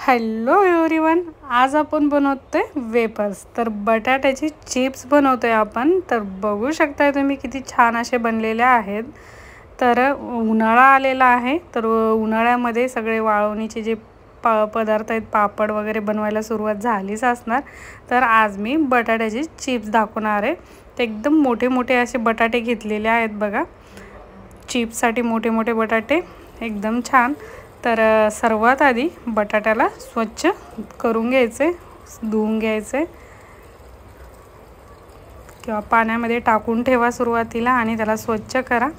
Hello everyone, आज आपण बनवतोय वेपर्स। तर बटाट्याचे चिप्स बनवतोय आपण। तर बघू शकताय तुम्ही किती छान असे बनलेले आहेत। तर उन्हाळा आलेला आहे, तर उन्हाळ्यामध्ये सगळे वाळवणीचे जे पदार्थ आहेत, पापड वगैरे बनवायला सुरुवात झालीच असणार। तर आज मी बटाट्याचे चिप्स दाखवणार आहे। ते एकदम मोठे मोठे असे बटाटे घेतलेले आहेत बघा, चिप्ससाठी मोठे मोठे बटाटे एकदम छान। तर सर्वात आधी बटाट्याला स्वच्छ करून घ्यायचे, धुवून घ्यायचे किंवा पाण्यामध्ये टाकून ठेवा सुरुवातीला आणि त्याला स्वच्छ करा।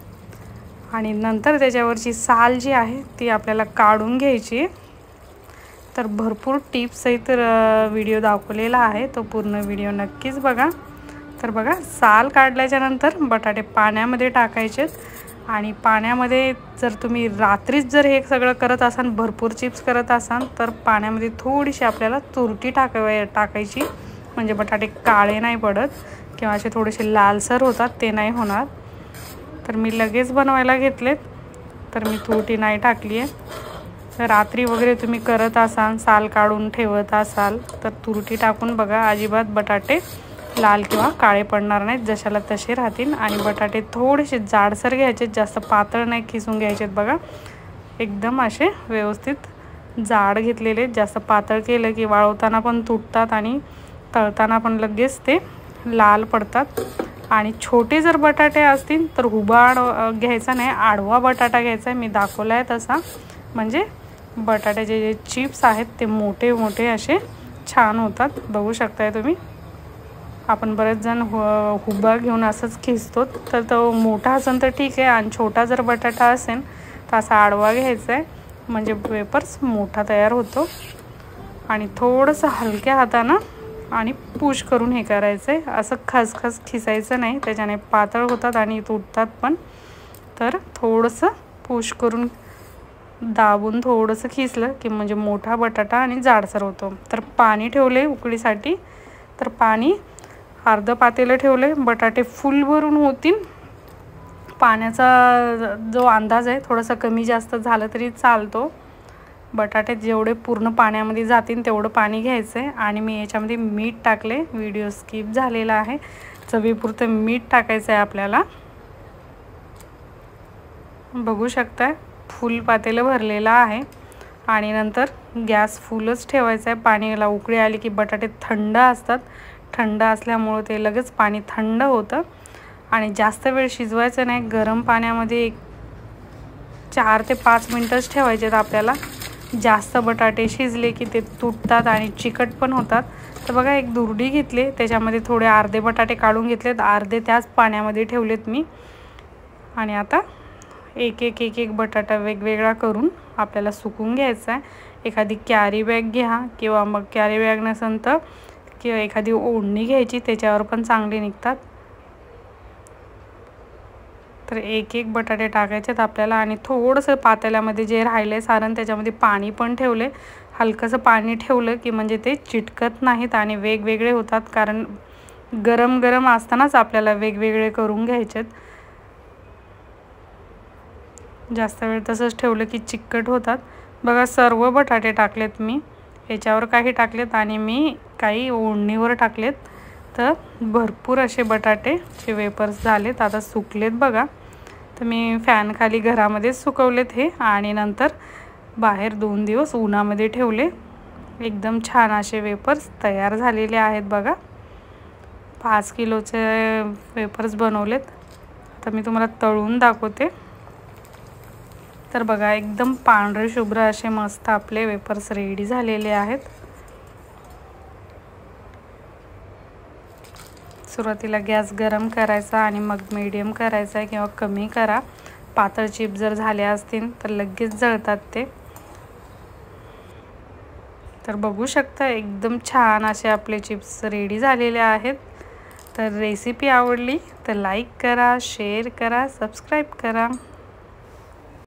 आणि नंतर त्याच्यावरची साल जी आहे ती आपल्याला काढून घ्यायची। तर भरपूर टिप्स सहित व्हिडिओ दाखवलेला आहे, तो पूर्ण व्हिडिओ नक्कीच बघा। तर बघा, साल काढल्याच्या नंतर बटाटे पाण्यामध्ये टाकायचे आणि पाण्यामध्ये जर तुम्ही रात्रीच जर हे सगळं करत असाल, भरपूर चिप्स करत असाल, तर पाण्यामध्ये थोडीशी आपल्याला तुरटी टाकायची, म्हणजे बटाटे काळे नाही पडत किंवा असे थोडेसे लालसर होतात, ते नाही होणार। तर मी लगेच बनवायला घेतलेत, तर मी तुरटी नाही टाकली आहे। रात्री वगैरे तुम्ही करत असाल, साल काढून ठेवत असाल, तर तुरटी टाकून बघा, अजिबात बटाटे लाल किंवा काळे पडणार नाहीत, जशाला तसे राहतील। आणि बटाटे थोडेसे जाडसर घ्यायचे, जास्त पातळ नाही खिसून घ्यायचे बघा, एकदम असे व्यवस्थित जाड घेतलेले। जास्त पातळ केलं की वाळवताना पण तुटतात आणि तळताना पण लगेच ते लाल पडतात। आणि छोटे जर बटाटे असतील तर उभा घ्यायचा नाही, आडवा बटाटा घ्यायचा, मी दाखवला आहे तसा, म्हणजे बटाट्याचे जे चिप्स आहेत ते मोठे मोठे असे छान होतात। बघू शकताय तुम्ही, आपण बरेच जण हुबा घेऊन असंच खिसतो, तर तो मोठा असेल तर ठीक आहे, आणि छोटा जर बटाटा असेल तर असा आडवा घ्यायचा आहे, म्हणजे वेपर्स मोठा तयार होतो। आणि थोडंसं हलक्या हातानं आणि पुश करून हे करायचं आहे, असं खसखस खिसायचं नाही, त्याच्याने पातळ होतात आणि तुटतात पण। तर थोडंसं पुश करून दाबून थोडंसं खिसलं की म्हणजे मोठा बटाटा आणि जाडसर होतो। तर पाणी ठेवले उकळीसाठी, तर पाणी अर्ध पातेलं ठेवले, बटाटे फुल भरून होतील। पाण्याचा जो अंदाज आहे थोडासा कमी जास्त झालं तरी चालतो, बटाटे जेवढे पूर्ण पाण्यामध्ये जातील तेवढं पाणी घ्यायचं आहे। आणि मी याच्यामध्ये मीठ टाकले, व्हिडिओ स्किप झालेला आहे, चवीपुरतं मीठ टाकायचं आहे आपल्याला। बघू शकताय फुल पातेलं भरलेलं आहे, आणि नंतर गॅस फुलच ठेवायचा आहे। पाण्याला उकळी आली की बटाटे थंड असतात, थंड असल्यामुळे ते लगेच पाणी थंड होतं। आणि जास्त वेळ शिजवायचं नाही, गरम पाण्यामध्ये 4 ते 5 मिनिटच ठेवायचे आहेत आपल्याला। जास्त बटाटे शिजले की ते तुटतात आणि चिकट पण होतात। तर बघा, एक दुर्डी घेतली, त्याच्यामध्ये थोडे अर्धे बटाटे काढून घेतलेत, अर्धे त्याच पाण्यामध्ये ठेवलेत मी। आणि आता एक एक बटाटा वेगवेगळा करून आपल्याला सुकून घ्यायचा आहे। एखादी कॅरी बॅग घ्या, किंवा मग कॅरी बॅग नसेल तर किंवा एखादी ओढणी घ्यायची, त्याच्यावर पण चांगले निघतात। तर एक बटाटे टाकायचे आपल्याला, आणि थोडंसं पातेल्यामध्ये जे राहिले सारण त्याच्यामध्ये पाणी पण ठेवले, हलकंसं पाणी ठेवलं की म्हणजे ते चिटकत नाहीत आणि वेगवेगळे होतात, कारण गरम गरम असतानाच आपल्याला वेगवेगळे करून घ्यायचेत। जास्त वेळ तसंच ठेवलं की चिकट होतात। बघा, सर्व बटाटे टाकलेत मी, याच्यावर काही टाकलेत आणि मी काही ओढणीवर टाकलेत। तर भरपूर असे बटाटेचे वेपर्स झालेत, आता सुकलेत बघा। तर मी फॅन खाली घरामध्ये सुकवलेत हे, आणि नंतर बाहेर 2 दिवस उन्हामध्ये ठेवले। एकदम छान असे वेपर्स तयार झालेले आहेत बघा। 5 किलोचे वेपर्स बनवलेत, तर मी तुम्हाला तळून दाखवते। तर बघा, एकदम पांढरे शुभ्र असे मस्त आपले वेपर्स रेडी झालेले आहेत। सुरुवातीला गॅस गरम करायचा आणि मग मीडियम करायचा किंवा कमी करा। पातळ चिप्स जर झाले असतील तर लगेच जळतात ते। तर बघू शकता, एकदम छान असे आपले चिप्स रेडी झालेले आहेत। तर रेसिपी आवडली तर लाईक करा, शेअर करा, सबस्क्राईब करा।